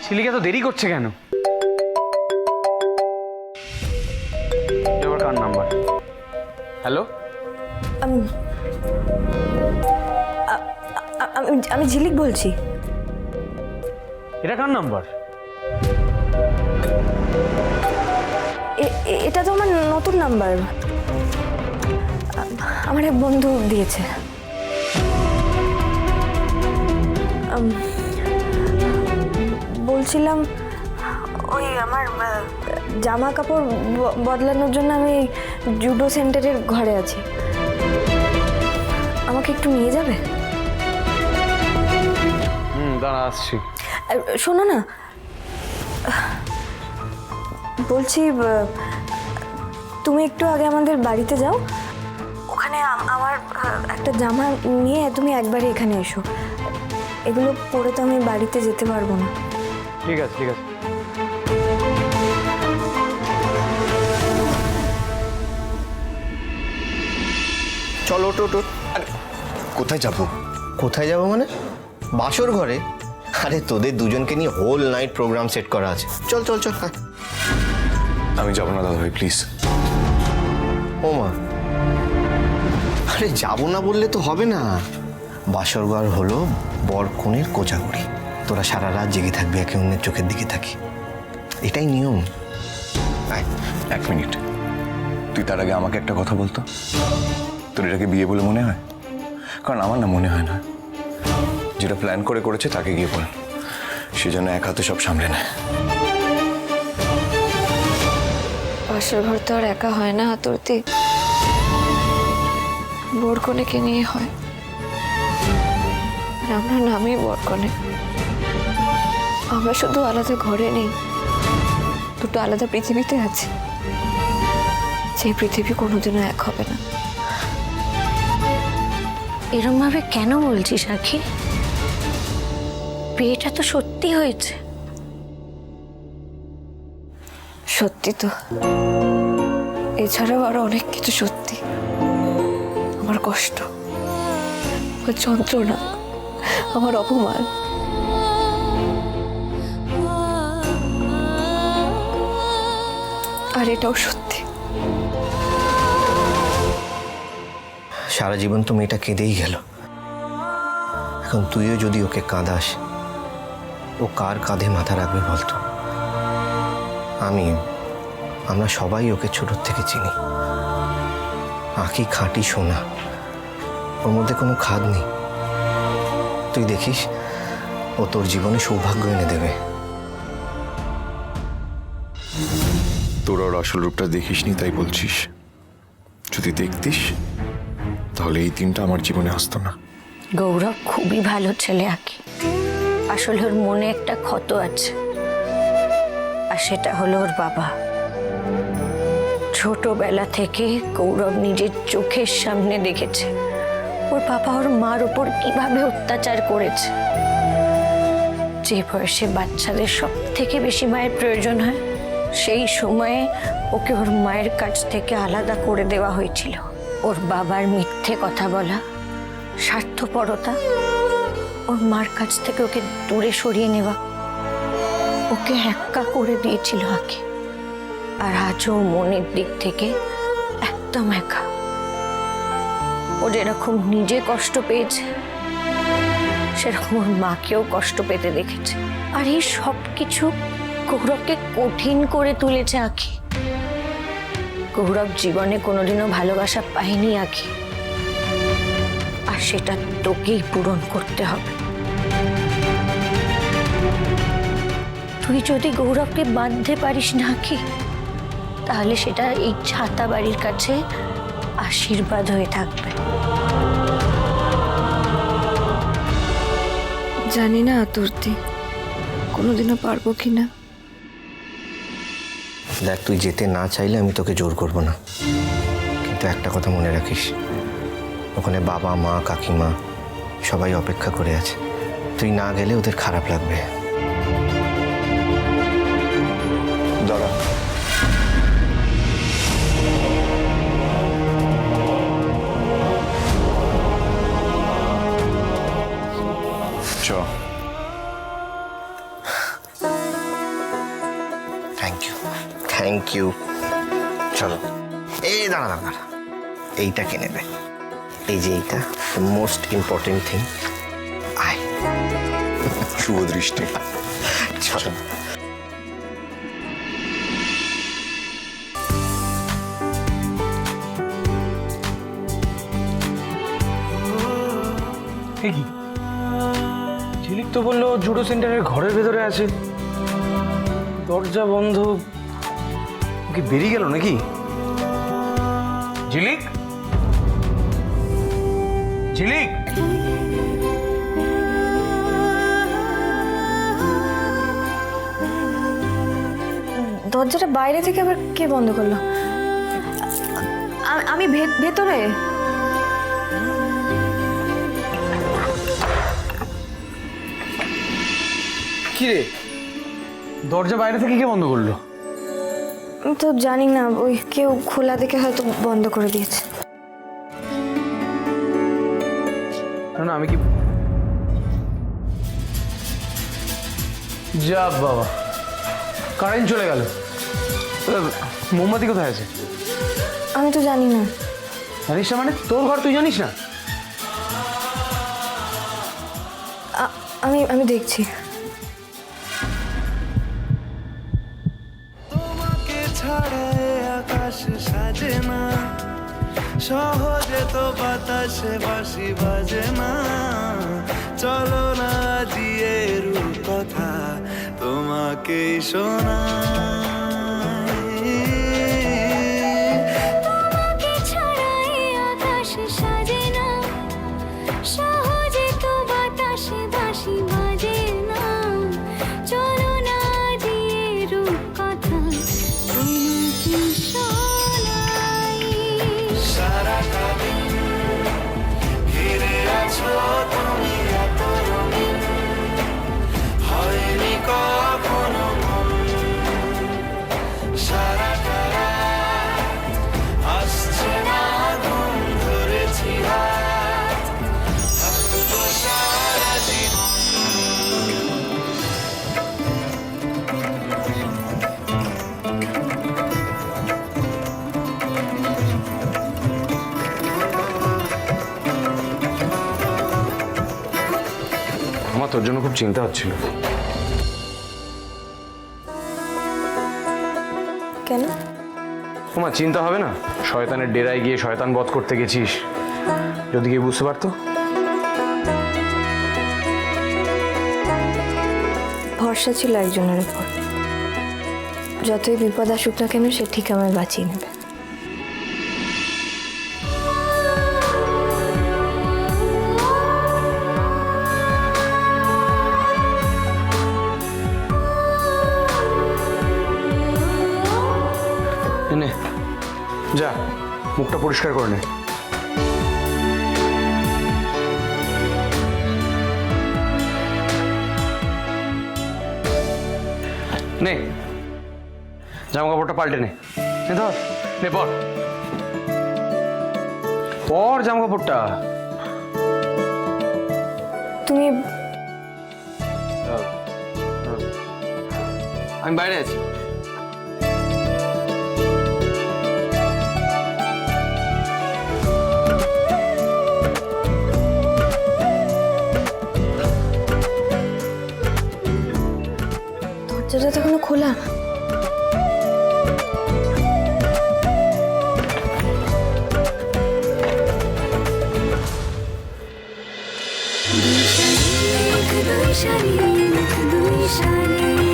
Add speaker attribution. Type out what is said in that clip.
Speaker 1: ঝিলিক এত দেরি করছে কেন? এবার কার নাম্বার? হ্যালো,
Speaker 2: আম- আ- আমি আমি ঝিলিক বলছি।
Speaker 1: এটা কার নাম্বার?
Speaker 2: এটা তো আমার নতুন নাম্বার, আমার এক বন্ধু দিয়েছে। বলছিলাম ওই আমার জামা কাপড় বদলানোর জন্য আমি জুডো সেন্টারের ঘরে আছি, আমাকে একটু নিয়ে যাবে?
Speaker 1: দাঁড়া আসছি।
Speaker 2: শোনো না, বলছি তুমি একটু আগে আমাদের বাড়িতে যাও, ওখানে আমার একটা জামা নিয়ে তুমি একবারে এখানে এসো। এগুলো পরে তো আমি বাড়িতে যেতে পারবো না।
Speaker 1: ঠিক আছে ঠিক আছে।
Speaker 3: চলো ওটো ওটো। আরে কোথায় যাবো? কোথায় যাবো মানে বাসর ঘরে? আরে তোদের দুজনকে নিয়ে হোল নাইট প্রোগ্রাম সেট করা আছে। চল চল চল।
Speaker 4: আমি যাবো না দাদা ভাই, প্লিজ।
Speaker 3: ও মা, আরে যাবো না বললে তো হবে না। বাসর ঘর হলো বর কনের কোজাগরি, তোরা সারা রাত জেগে থাকবি, একে অন্যের চোখের দিকে থাকি, এটাই নিয়ম।
Speaker 4: এক মিনিট, তুই তার আগে আমাকে একটা কথা বলতো, তোর এটাকে বিয়ে বলে মনে হয়? কারণ আমার না মনে হয় না। যেটা প্ল্যান করে করেছে তাকে গিয়ে বল, সে যেন এক হাতে সব সামলে নেয়।
Speaker 5: বাসর ঘর তো আর একা হয় না আতর্তি, বরকনেকে নিয়ে হয়। আর আমরা নামই বরকনে, আমরা শুধু আলাদা ঘরে নেই, দুটো আলাদা পৃথিবীতে আছি, যে পৃথিবী কোনোদিনও এক হবে না।
Speaker 6: এরম ভাবে কেন বলছিস আখি? বিয়েটা তো সত্যি হয়েছে।
Speaker 5: সত্যি তো, এছাড়াও আরো অনেক কিছু সত্যি। আমার কষ্ট, আমার যন্ত্রণা, আমার অপমান, আর এটাও সত্যি।
Speaker 3: সারা জীবন তো মেয়েটা কেঁদেই গেল, এখন তুইও যদি ওকে কাঁদাস, ও কার কাঁধে মাথা রাখবে বলতো? আমরা সবাই ওকে ছোটোর থেকে চিনি। আঁকি খাঁটি সোনা, ওর মধ্যে কোনো খাদ নেই। তুই দেখিস, ও তোর জীবনে সৌভাগ্য এনে দেবে।
Speaker 4: তোর ওর আসল রূপটা দেখিসনি তাই বলছিস? যদি দেখতিস তাহলে এই দিনটা আমার জীবনে আসতো না।
Speaker 6: গৌরব খুবই ভালো ছেলে আঁকি, আসলে ওর মনে একটা ক্ষত আছে, আর সেটা হলো ওর বাবা। ছোটবেলা থেকে গৌরব নিজের চোখের সামনে দেখেছে ওর বাবা ওর মার উপর কিভাবে অত্যাচার করেছে। যে বয়সে বাচ্চাদের সব থেকে বেশি মায়ের প্রয়োজন হয়, সেই সময়ে ওকে ওর মায়ের কাছ থেকে আলাদা করে দেওয়া হয়েছিল। ওর বাবার মিথ্যে কথা বলা, স্বার্থপরতা, ওর মার কাছ থেকে ওকে দূরে সরিয়ে নেওয়া ওকে একা করে দিয়েছিল আঁকি। আর আজও মনের দিক থেকে একদম একা। ও যেরকম নিজে কষ্ট পেয়েছে, সেরকম ওর মাকেও কষ্ট পেতে দেখেছে। আর এই সব কিছু গৌরবকে কঠিন করে তুলেছে আঁকি। গৌরব জীবনে কোনোদিনও ভালোবাসা পায়নি আঁকি, আর সেটা তোকেই পূরণ করতে হবে। তুই যদি গৌরবকে বাঁধতে পারিস না আঁকি, তাহলে সেটা এই ছাতা বাড়ির কাছে আশীর্বাদ হয়ে থাকবে।
Speaker 5: জানি না আতর্তি, কোনোদিনও পারবো কিনা।
Speaker 3: দেখ, তুই যেতে না চাইলে আমি তোকে জোর করব না, কিন্তু একটা কথা মনে রাখিস, ওখানে বাবা মা কাকিমা সবাই অপেক্ষা করে আছে। তুই না গেলে ওদের খারাপ লাগবে।
Speaker 4: দাঁড়া, চ।
Speaker 3: Thank you. চলো, এই দাঁড়া দাঁড়া দাঁড়া, এইটা কিনে দে। এই যে এইটা মোস্ট ইম্পর্টেন্ট থিং। আয়,
Speaker 4: শুভ দৃষ্টি।
Speaker 3: চলো।
Speaker 1: এ কি ঝিলিক তো বললো জুডো সেন্টারের ঘরের ভেতরে আছে, দরজা বন্ধ, ও কি বেরিয়ে গেল নাকি? ঝিলিক, ঝিলিক,
Speaker 2: দরজাটা বাইরে থেকে আবার কে বন্ধ করলো? আমি ভেতরে।
Speaker 1: কি রে, দরজা বাইরে থেকে কে বন্ধ করলো?
Speaker 2: আমি তো জানি না, ওই কেউ খোলা দেখে হয়তো বন্ধ করে দিয়েছে।
Speaker 1: না না, আমি কি, যা বাবা, কারেন্ট চলে গেল। মোমবাতি কোথায় আছে?
Speaker 2: আমি তো জানি না।
Speaker 1: জানিস না মানে? তোর ঘর তুই জানিস না?
Speaker 2: আমি দেখছি।
Speaker 7: তোমাকে ছাড়া এ আকাশ সাজে না, সহজে তো বাতাসে বাঁশি বাজে না। চলো না জিয়ে কথা তোমাকে শোনাই।
Speaker 8: তোমাকে ছাড়া এ আকাশ সাজে না, সহজে তো বাতাসে বাঁশি বাজে না। চলো না দিয়ে রূপকথা তোমাকে শোনাই।
Speaker 7: সারাটা দিন ঘিরে আছো তুমি এত রঙিন, হয়নি কখনো মন। সারাটা রাত আসছে না ঘুম, ধরেছি হাত, থাকবো সারা জীবন।
Speaker 1: আমার তোর জন্য খুব চিন্তা হচ্ছিল।
Speaker 2: কেন?
Speaker 1: তোমার চিন্তা হবে না? শয়তানের ডেরায় গিয়ে শয়তান বধ করতে গেছিস, যদি কেউ বুঝতে পারতো।
Speaker 2: ভরসা ছিল একজনের উপর, যতই বিপদ আসুক না কেন সে ঠিক আমায় বাঁচিয়ে নেবে।
Speaker 1: নে, যা মুখটা পরিষ্কার করে নে। নে, জামা কাপড়টা পাল্টে নে। নে ধর, নে পর পর জামা কাপড়টা।
Speaker 2: তুমি
Speaker 1: আমি বাইরে আছি।
Speaker 2: দরজাটা তো এখনো খোলা।
Speaker 8: দুই সারি, দুই সারি,